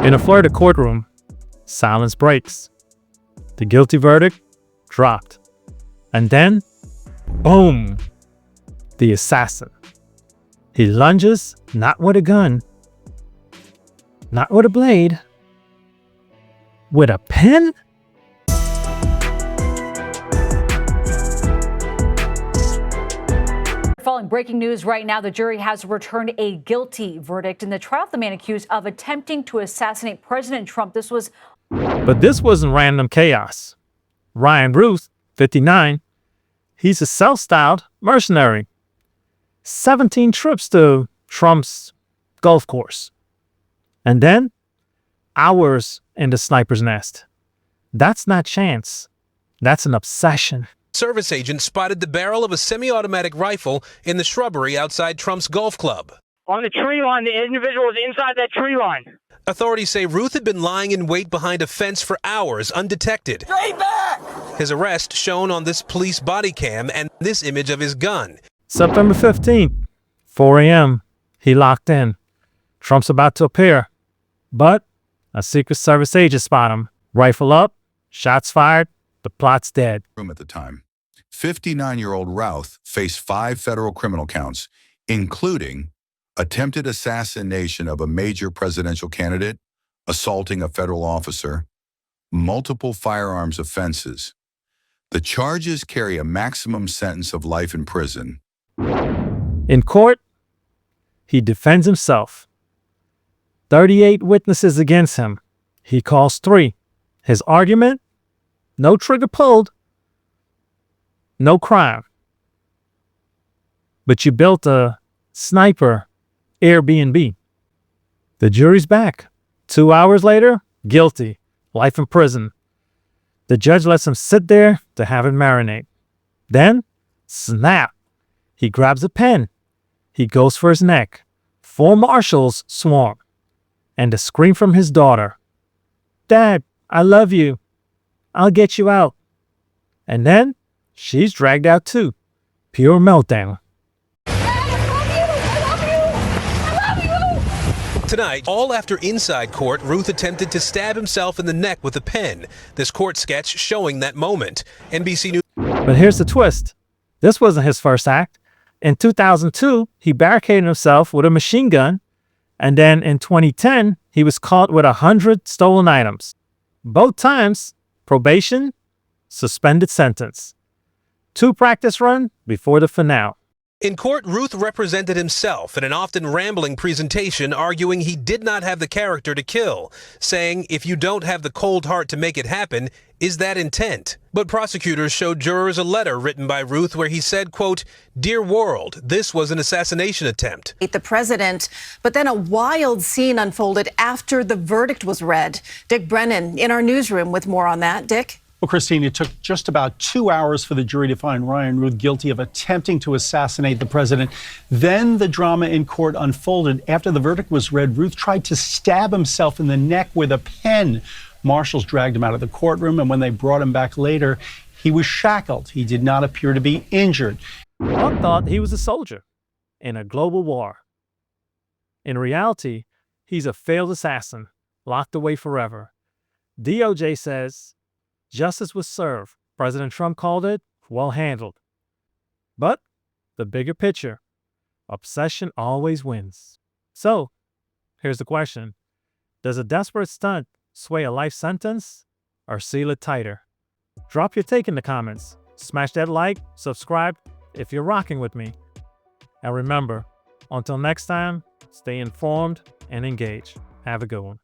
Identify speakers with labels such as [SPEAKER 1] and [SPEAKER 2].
[SPEAKER 1] In a Florida courtroom, silence breaks. The guilty verdict dropped. And then, boom, the assassin. He lunges, not with a gun, not with a blade, with a pen?
[SPEAKER 2] Following breaking news right now, the jury has returned a guilty verdict in the trial of the man accused of attempting to assassinate President Trump.
[SPEAKER 1] But this wasn't random chaos. Ryan Routh, 59, he's a self-styled mercenary. 17 trips to Trump's golf course. And then, hours in the sniper's nest. That's not chance. That's an obsession.
[SPEAKER 3] Service agent spotted the barrel of a semi-automatic rifle in the shrubbery outside Trump's golf club.
[SPEAKER 4] On the tree line, the individual was inside that tree line.
[SPEAKER 3] Authorities say Routh had been lying in wait behind a fence for hours, undetected.
[SPEAKER 4] Straight back!
[SPEAKER 3] His arrest shown on this police body cam and this image of his gun.
[SPEAKER 1] September 15th, 4 a.m., he locked in. Trump's about to appear. But a Secret Service agent spot him. Rifle up, shots fired, the plot's dead.
[SPEAKER 5] At the time, 59-year-old Routh faced 5 federal criminal counts, including attempted assassination of a major presidential candidate, assaulting a federal officer, multiple firearms offenses. The charges carry a maximum sentence of life in prison.
[SPEAKER 1] In court, he defends himself. 38 witnesses against him. He calls 3. His argument? No trigger pulled. No crime. But you built a sniper Airbnb. The jury's back. 2 hours later, guilty. Life in prison. The judge lets him sit there to have it marinate. Then, snap. He grabs a pen. He goes for his neck. 4 marshals swarm. And a scream from his daughter. Dad, I love you. I'll get you out. And then, she's dragged out too. Pure meltdown.
[SPEAKER 3] Tonight, all after inside court, Routh attempted to stab himself in the neck with a pen. This court sketch showing that moment. NBC News.
[SPEAKER 1] But here's the twist. This wasn't his first act. In 2002, he barricaded himself with a machine gun. And then in 2010, he was caught with 100 stolen items. Both times, probation, suspended sentence. 2 practice run before the finale.
[SPEAKER 3] In court, Routh represented himself in an often rambling presentation, arguing he did not have the character to kill, saying, if you don't have the cold heart to make it happen, is that intent? But prosecutors showed jurors a letter written by Routh where he said, quote, "Dear world, this was an assassination attempt."
[SPEAKER 6] The president, but then a wild scene unfolded after the verdict was read. Dick Brennan in our newsroom with more on that. Dick?
[SPEAKER 7] Well, Christine, it took just about 2 hours for the jury to find Ryan Routh guilty of attempting to assassinate the president. Then the drama in court unfolded. After the verdict was read, Routh tried to stab himself in the neck with a pen. Marshals dragged him out of the courtroom, and when they brought him back later, he was shackled. He did not appear to be injured.
[SPEAKER 1] One thought he was a soldier in a global war. In reality, he's a failed assassin, locked away forever. DOJ says justice was served. President Trump called it well handled. But the bigger picture, obsession always wins. So, here's the question. Does a desperate stunt sway a life sentence or seal it tighter? Drop your take in the comments. Smash that like, subscribe if you're rocking with me. And remember, until next time, stay informed and engaged. Have a good one.